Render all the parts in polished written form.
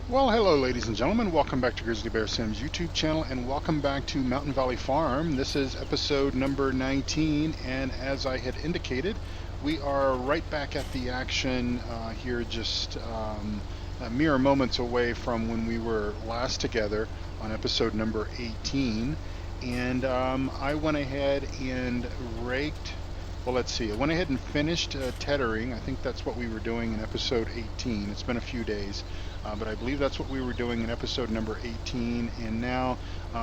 Well, hello, ladies and gentlemen. Welcome back to Grizzly Bear Sim's YouTube channel, and welcome back to Mountain Valley Farm. This is episode number 19, and as I had indicated, we are right back at the action here, just a mere moments away from when we were last together on episode number 18. And I went ahead and raked. Well, let's see. I went ahead and finished tethering. I think that's what we were doing in episode 18. It's been a few days. But I believe that's what we were doing in episode number 18. And now,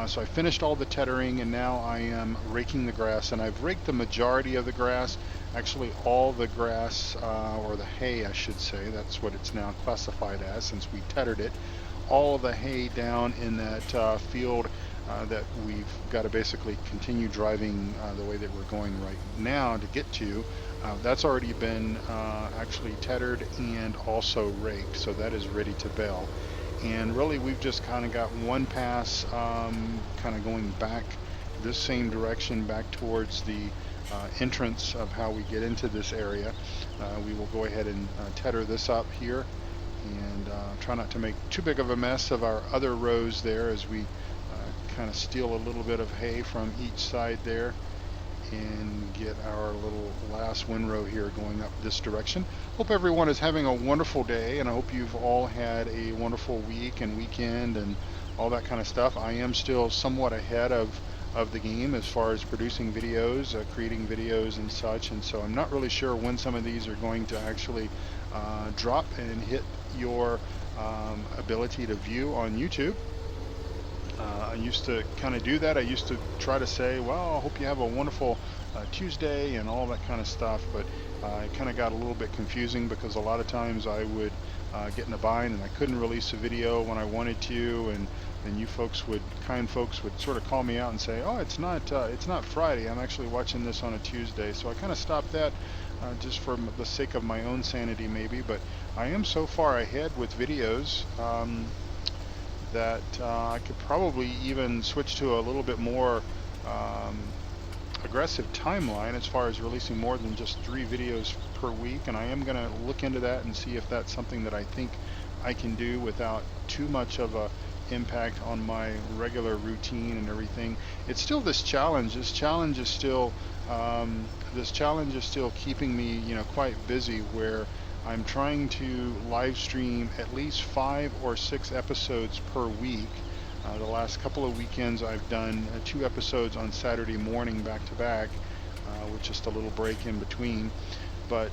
so I finished all the tethering, and now I am raking the grass. And I've raked the majority of the grass, actually all the grass, or the hay, I should say. That's what it's now classified as since we tethered it. All of the hay down in that field that we've got to basically continue driving the way that we're going right now to get to. That's already been actually tethered and also raked, so that is ready to bale. And really, we've just kind of got one pass, kind of going back this same direction, back towards the entrance of how we get into this area. We will go ahead and tether this up here and try not to make too big of a mess of our other rows there as we kind of steal a little bit of hay from each side there and get our little last windrow here going up this direction. Hope everyone is having a wonderful day, and I hope you've all had a wonderful week and weekend and all that kind of stuff. I am still somewhat ahead of the game as far as producing videos, creating videos and such, and so I'm not really sure when some of these are going to actually drop and hit your ability to view on YouTube. I used to kind of do that. I used to try to say, well, I hope you have a wonderful Tuesday and all that kind of stuff, but it kind of got a little bit confusing because a lot of times I would get in a bind and I couldn't release a video when I wanted to, and then you folks would, kind folks would sort of call me out and say, oh, it's not Friday, I'm actually watching this on a Tuesday. So I kind of stopped that just for the sake of my own sanity maybe, but I am so far ahead with videos that I could probably even switch to a little bit more aggressive timeline as far as releasing more than just 3 videos per week, and I am going to look into that and see if that's something that I think I can do without too much of a impact on my regular routine and everything. It's still this challenge. This challenge is still keeping me, quite busy, where I'm trying to live stream at least 5 or 6 episodes per week. The last couple of weekends I've done 2 episodes on Saturday morning back to back, with just a little break in between. But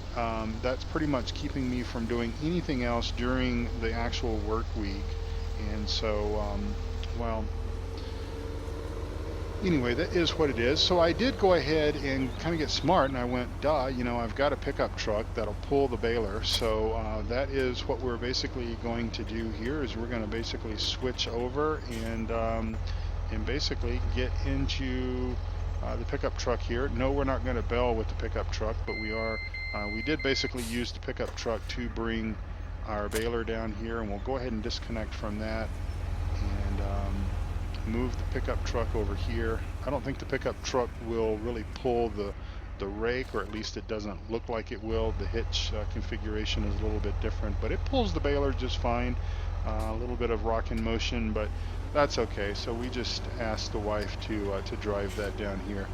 that's pretty much keeping me from doing anything else during the actual work week. And so, well, anyway, that is what it is. So I did go ahead and kind of get smart, and I went, duh, I've got a pickup truck that'll pull the baler. So that is what we're basically going to do here, is we're going to basically switch over and basically get into the pickup truck here. No, we're not going to bale with the pickup truck, but we did basically use the pickup truck to bring our baler down here, and we'll go ahead and disconnect from that and move the pickup truck over here. I don't think the pickup truck will really pull the rake, or at least it doesn't look like it will. The hitch configuration is a little bit different, but it pulls the baler just fine. A little bit of rock in motion, but that's okay. So we just asked the wife to drive that down here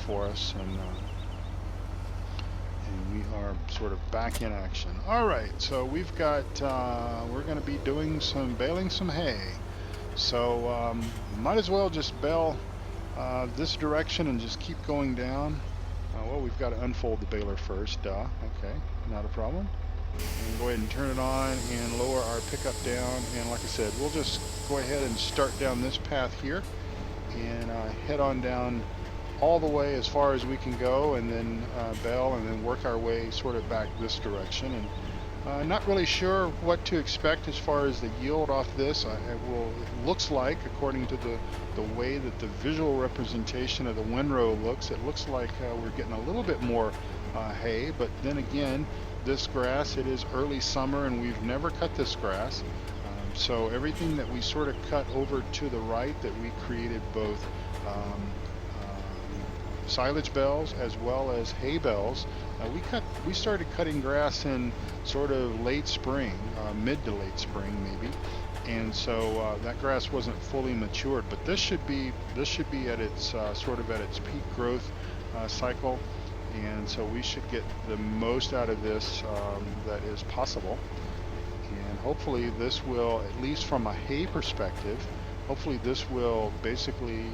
for us, and we are sort of back in action. All right, so we've got we're going to be doing baling some hay. So might as well just bale this direction and just keep going down. Well, we've got to unfold the baler first. Okay, not a problem. And go ahead and turn it on and lower our pickup down. And like I said, we'll just go ahead and start down this path here and head on down all the way as far as we can go, and then bale, and then work our way sort of back this direction. And not really sure what to expect as far as the yield off this. It looks like, according to the way that the visual representation of the windrow looks, it looks like we're getting a little bit more hay. But then again, this grass, it is early summer and we've never cut this grass. So everything that we sort of cut over to the right, that we created both silage bales as well as hay bales. We started cutting grass in sort of late spring, mid to late spring maybe, and so that grass wasn't fully matured. But this should be at its sort of at its peak growth cycle, and so we should get the most out of this that is possible. And hopefully this will, at least from a hay perspective, hopefully this will basically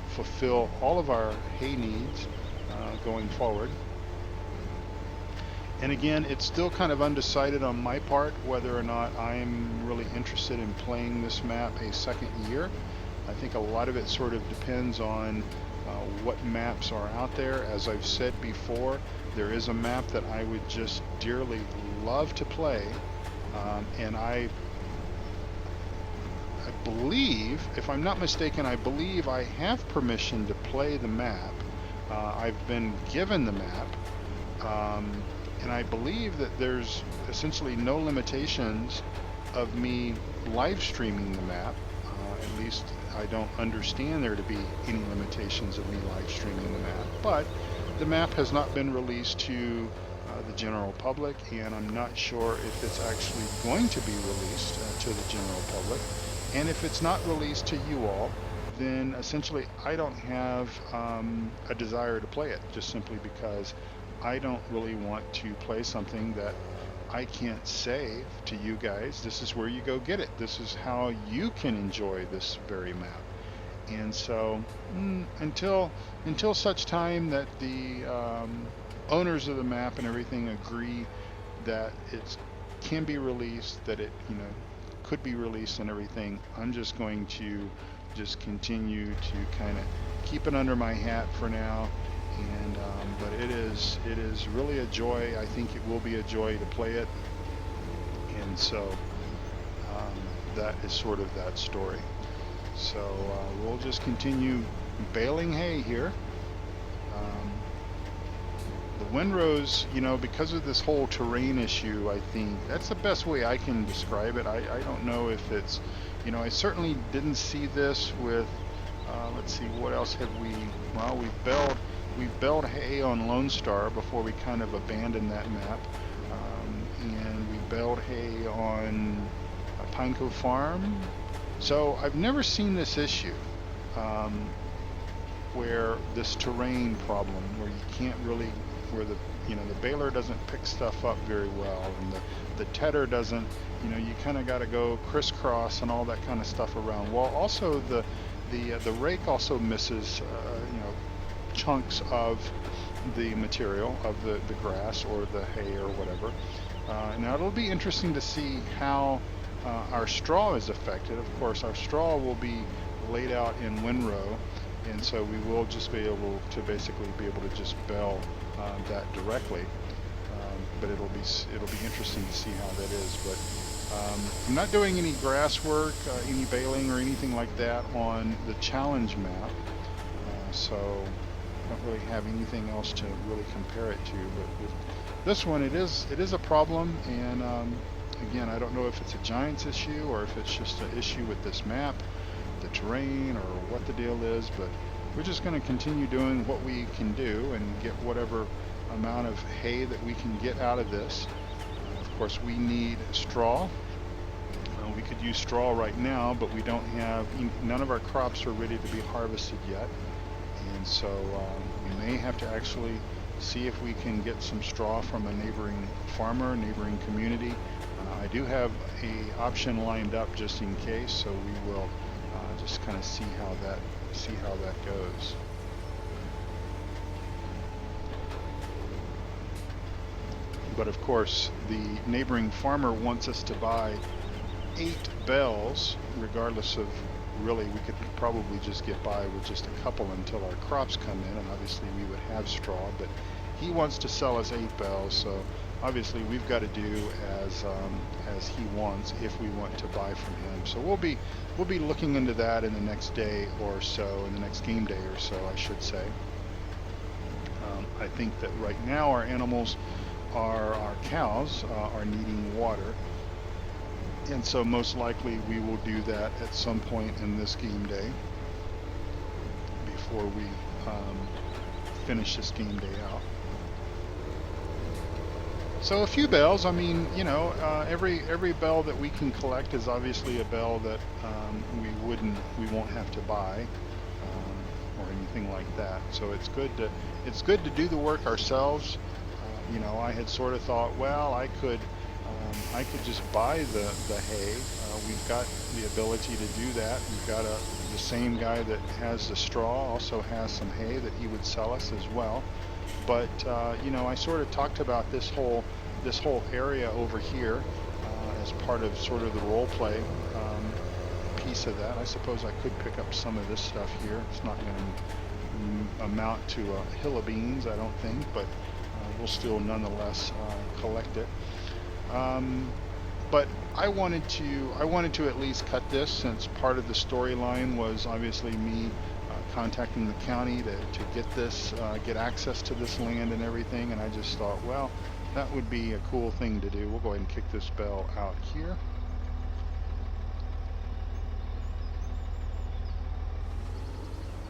fulfill all of our hay needs going forward. And again, it's still kind of undecided on my part whether or not I'm really interested in playing this map a second year. I think a lot of it sort of depends on what maps are out there. As I've said before, there is a map that I would just dearly love to play, and I believe, if I'm not mistaken, I believe I have permission to play the map. I've been given the map, and I believe that there's essentially no limitations of me live streaming the map. At least I don't understand there to be any limitations of me live streaming the map. But the map has not been released to the general public, and I'm not sure if it's actually going to be released to the general public. And if it's not released to you all, then essentially I don't have a desire to play it, just simply because I don't really want to play something that I can't say to you guys, this is where you go get it. This is how you can enjoy this very map. And so until such time that the owners of the map and everything agree that it can be released, that it could be released and everything, I'm just going to just continue to kind of keep it under my hat for now. And but it is really a joy. I think it will be a joy to play it, and so that is sort of that story. So we'll just continue baling hay here. The windrows, because of this whole terrain issue, I think that's the best way I can describe it. I don't know if it's, I certainly didn't see this with, let's see, what else have we, well, we baled hay on Lone Star before we kind of abandoned that map, and we baled hay on Pine Cove Farm. So I've never seen this issue, where this terrain problem, where you can't really, where the baler doesn't pick stuff up very well, and the tedder doesn't, you kind of got to go crisscross and all that kind of stuff around. Well, also the rake also misses, chunks of the material of the grass or the hay or whatever. Now it'll be interesting to see how our straw is affected. Of course, our straw will be laid out in windrow, and so we will just be able to basically just bale that directly. But it'll be interesting to see how that is. But I'm not doing any grass work, any baling or anything like that on the challenge map, so I don't really have anything else to really compare it to. But with this one, it is a problem, and again, I don't know if it's a Giants issue or if it's just an issue with this map, the terrain, or what the deal is. But we're just going to continue doing what we can do and get whatever amount of hay that we can get out of this. Of course, we need straw. We could use straw right now, but we don't have, none of our crops are ready to be harvested yet. And so we may have to actually see if we can get some straw from a neighboring farmer, neighboring community. I do have a option lined up just in case, so we will just kind of see how that goes. But of course, the neighboring farmer wants us to buy 8 bales, regardless of, really, we could probably just get by with just a couple until our crops come in, and obviously we would have straw, but he wants to sell us 8 bales, so obviously we've got to do as he wants if we want to buy from him. So we'll be looking into that in the next day or so, in the next game day or so, I should say. I think that right now our animals our cows are needing water, and so most likely we will do that at some point in this game day before we finish this game day out. So a few bells. I mean, every bell that we can collect is obviously a bell that we won't have to buy or anything like that. So it's good to do the work ourselves. I had sort of thought, well, I could just buy the hay. We've got the ability to do that. We've got the same guy that has the straw also has some hay that he would sell us as well. But I sort of talked about this whole area over here as part of sort of the role play piece of that. I suppose I could pick up some of this stuff here. It's not going to amount to a hill of beans, I don't think, but we'll still nonetheless collect it. But I wanted to at least cut this, since part of the storyline was obviously me contacting the county to get access to this land and everything, and I just thought, well, that would be a cool thing to do. We'll go ahead and kick this bell out here.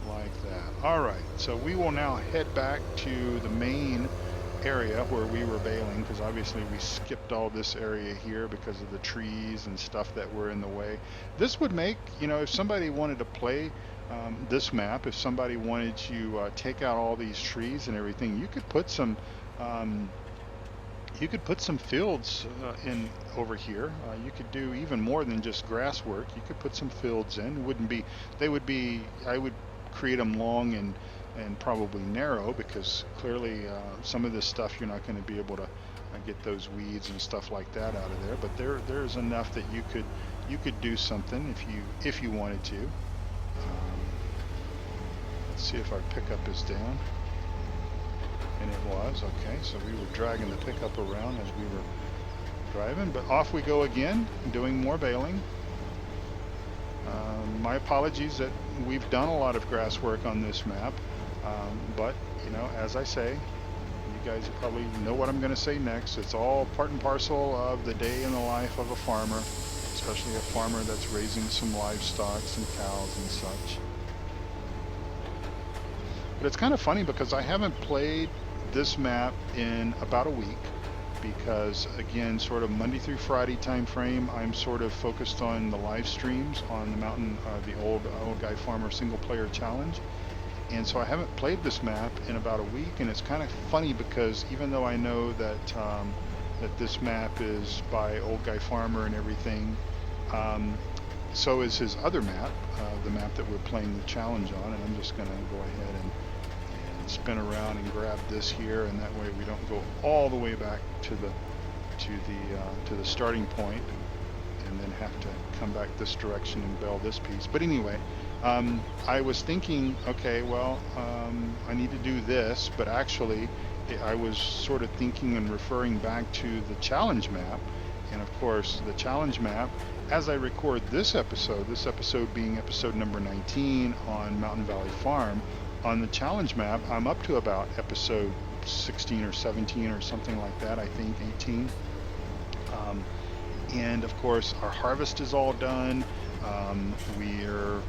Like that. All right, so we will now head back to the main area where we were bailing, because obviously we skipped all this area here because of the trees and stuff that were in the way. This would make, if somebody wanted to play this map, if somebody wanted to take out all these trees and everything, you could put some fields in over here. You could do even more than just grass work. You could put some fields in. I would create them long and probably narrow, because clearly some of this stuff you're not going to be able to get those weeds and stuff like that out of there. But there's enough that you could do something if you wanted to. Let's see if our pickup is down. And it was. Okay, so we were dragging the pickup around as we were driving, but off we go again, doing more bailing. My apologies that we've done a lot of grass work on this map, but as I say, you guys probably know what I'm going to say next. It's all part and parcel of the day in the life of a farmer, especially a farmer that's raising some livestock, some cows and such. But it's kind of funny because I haven't played this map in about a week, because again, sort of Monday through Friday time frame, I'm sort of focused on the live streams on the mountain, the old guy farmer single player challenge, and so I haven't played this map in about a week. And it's kind of funny because even though I know that that this map is by old guy farmer and everything, so is his other map, the map that we're playing the challenge on. And I'm just going to go ahead and spin around and grab this here, and that way we don't go all the way back to the starting point and then have to come back this direction and bail this piece. But anyway, I was thinking, okay, well, I need to do this, but actually I was sort of thinking and referring back to the challenge map. And of course, the challenge map, as I record this episode being episode number 19 on Mountain Valley Farm, on the challenge map, I'm up to about episode 16 or 17 or something like that, I think 18. And of course, our harvest is all done. We're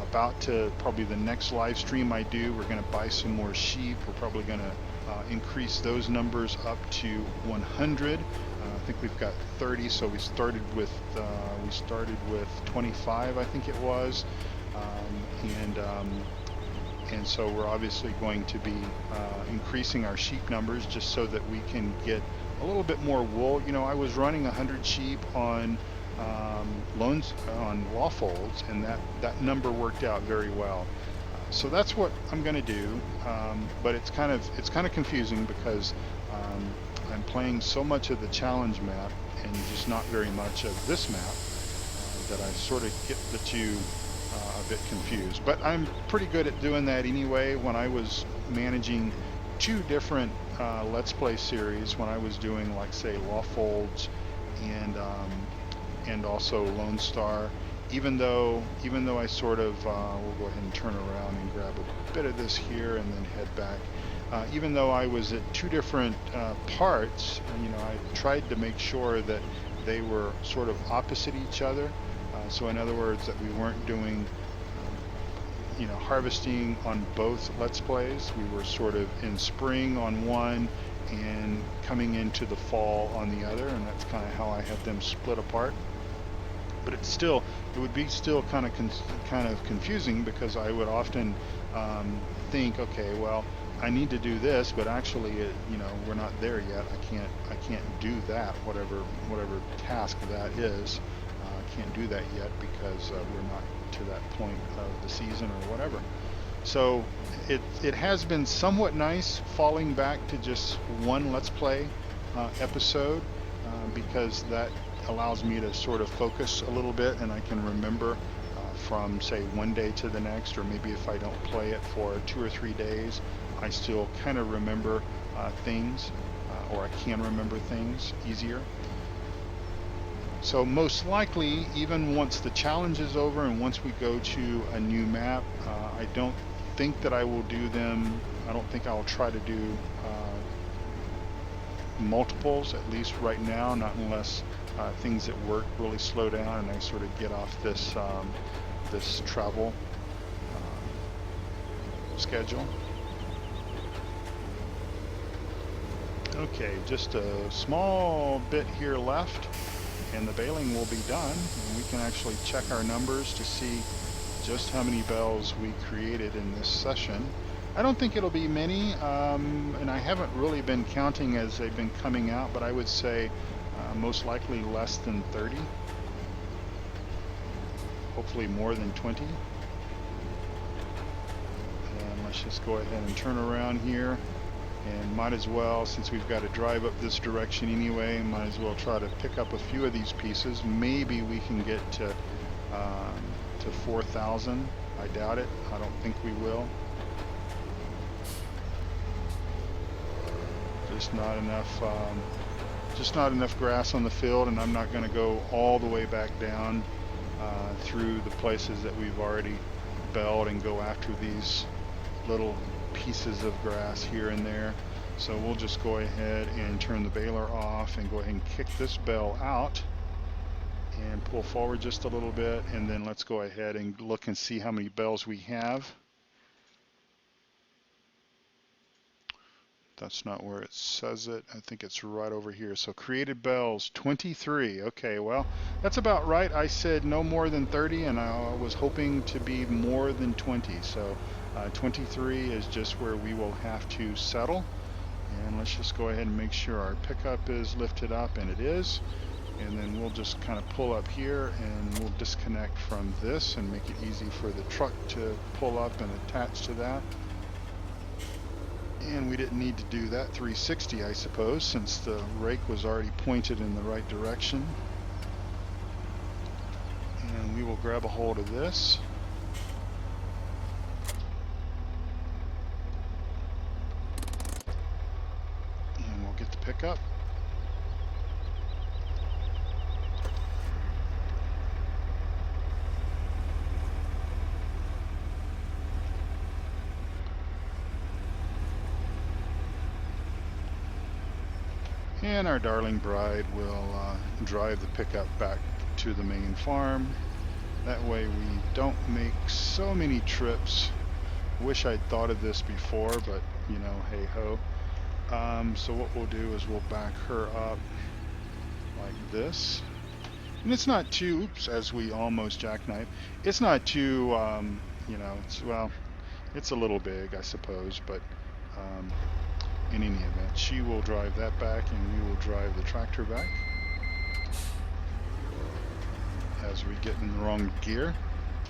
about to, probably the next live stream I do, we're going to buy some more sheep. We're probably going to increase those numbers up to 100. I think we've got 30, so we started with 25, I think it was, and so we're obviously going to be increasing our sheep numbers just so that we can get a little bit more wool. I was running 100 sheep on loans on law folds, and that number worked out very well. So that's what I'm going to do, but it's kind of confusing because I'm playing so much of the challenge map and just not very much of this map that I sort of get the two a bit confused. But I'm pretty good at doing that anyway. When I was managing two different Let's Play series, when I was doing, like, say, Law Folds and also Lone Star, even though I sort of we'll go ahead and turn around and grab a bit of this here and then head back. Even though I was at two different parts, I tried to make sure that they were sort of opposite each other. So in other words, that we weren't doing harvesting on both Let's Plays. We were sort of in spring on one and coming into the fall on the other, and that's kind of how I had them split apart. But it would be still kind of confusing, because I would often think, okay, well, I need to do this, but actually, we're not there yet. I can't do that, whatever task that is. I can't do that yet because we're not to that point of the season or whatever. So it has been somewhat nice falling back to just one Let's Play episode, because that allows me to sort of focus a little bit, and I can remember from, say, one day to the next, or maybe if I don't play it for 2 or 3 days, I still kind of remember things, or I can remember things easier. So most likely, even once the challenge is over and once we go to a new map, I don't think that I will do them. I don't think I'll try to do multiples, at least right now, not unless things at work really slow down and I sort of get off this this travel schedule. Okay, just a small bit here left and the baling will be done, and we can actually check our numbers to see just how many bells we created in this session. I don't think it'll be many, and I haven't really been counting as they've been coming out, but I would say most likely less than 30. Hopefully more than 20. And let's just go ahead and turn around here, and might as well, since we've got to drive up this direction anyway, might as well try to pick up a few of these pieces. Maybe we can get to 4,000. I doubt it. I don't think we will. Just not enough grass on the field, and I'm not going to go all the way back down through the places that we've already belled and go after these little pieces of grass here and there. So we'll just go ahead and turn the baler off and go ahead and kick this bell out and pull forward just a little bit, and then let's go ahead and look and see how many bells we have. That's not where it says it. I think it's right over here. So created bells, 23. Okay, well, that's about right. I said no more than 30, and I was hoping to be more than 20. So 23 is just where we will have to settle. And let's just go ahead and make sure our pickup is lifted up, and it is. And then we'll just kind of pull up here, and we'll disconnect from this and make it easy for the truck to pull up and attach to that. And we didn't need to do that 360, I suppose, since the rake was already pointed in the right direction. And we will grab a hold of this. And we'll get the pickup. And our darling bride will drive the pickup back to the main farm. That way we don't make so many trips. Wish I'd thought of this before, but you know, hey ho. So what we'll do is we'll back her up like this. And it's not too, oops, as we almost jackknife, it's not too, you know, it's a little big, I suppose, but in any event, she will drive that back, and we will drive the tractor back as we get in the wrong gear.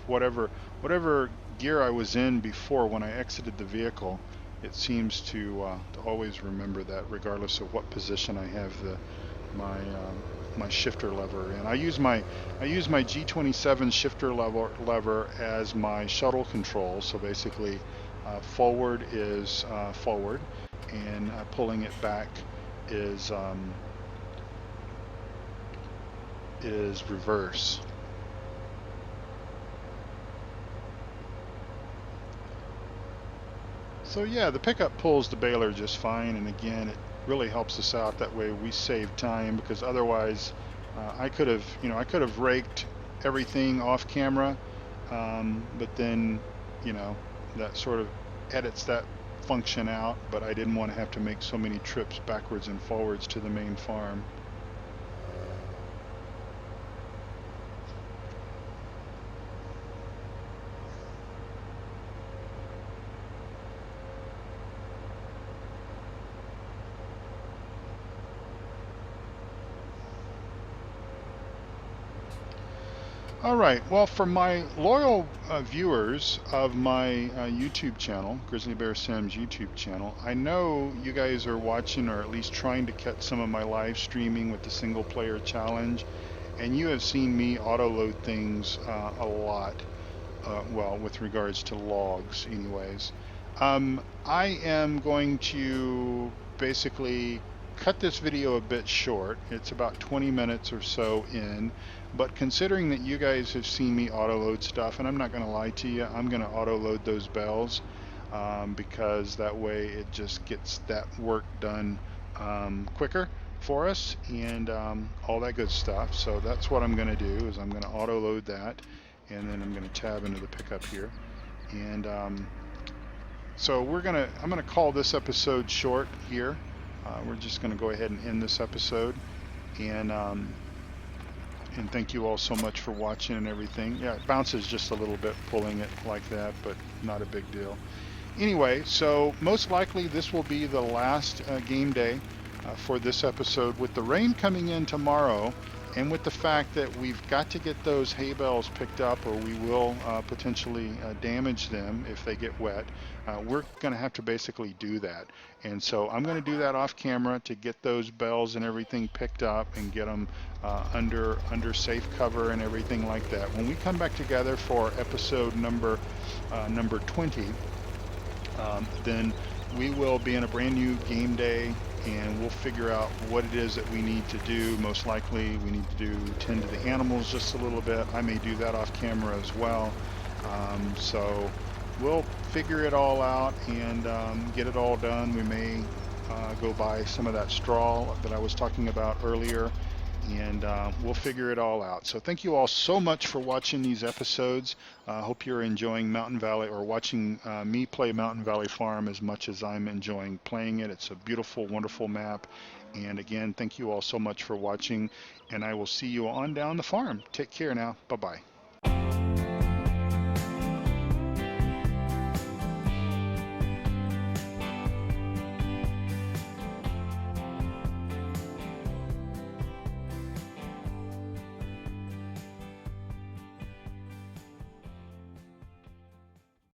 Whatever gear I was in before when I exited the vehicle, it seems to always remember that, regardless of what position I have my shifter lever in. I use my G27 shifter lever as my shuttle control. So basically, forward is forward, and pulling it back is reverse. So yeah, the pickup pulls the baler just fine, and again, it really helps us out. That way we save time, because otherwise I could have raked everything off camera, but then you know, that sort of edits that function out, but I didn't want to have to make so many trips backwards and forwards to the main farm. All right. Well, for my loyal viewers of my YouTube channel, Grizzly Bear Sims YouTube channel, I know you guys are watching or at least trying to catch some of my live streaming with the single player challenge, and you have seen me auto load things a lot. Well, with regards to logs, anyways. I am going to basically cut this video a bit short. It's about 20 minutes or so in, but considering that you guys have seen me auto load stuff, and I'm not going to lie to you, I'm going to auto load those bells because that way it just gets that work done quicker for us and all that good stuff. So that's what I'm going to do is I'm going to auto load that, and then I'm going to tab into the pickup here. And so I'm gonna call this episode short here. We're just gonna go ahead and end this episode. And and thank you all so much for watching and everything. Yeah, it bounces just a little bit pulling it like that, but not a big deal. Anyway, so most likely this will be the last game day for this episode. With the rain coming in tomorrow, and with the fact that we've got to get those hay bales picked up, or we will potentially damage them if they get wet, we're going to have to basically do that. And so I'm going to do that off camera to get those bells and everything picked up and get them under safe cover and everything like that. When we come back together for episode number 20, then we will be in a brand new game day, and we'll figure out what it is that we need to do. Most likely we need to tend to the animals just a little bit. I may do that off camera as well. So we'll figure it all out and get it all done. We may go buy some of that straw that I was talking about earlier, and we'll figure it all out. So thank you all so much for watching these episodes. I hope you're enjoying Mountain Valley, or watching me play Mountain Valley Farm as much as I'm enjoying playing it. It's a beautiful, wonderful map. And again, thank you all so much for watching, and I will see you on down the farm. Take care now. Bye-bye.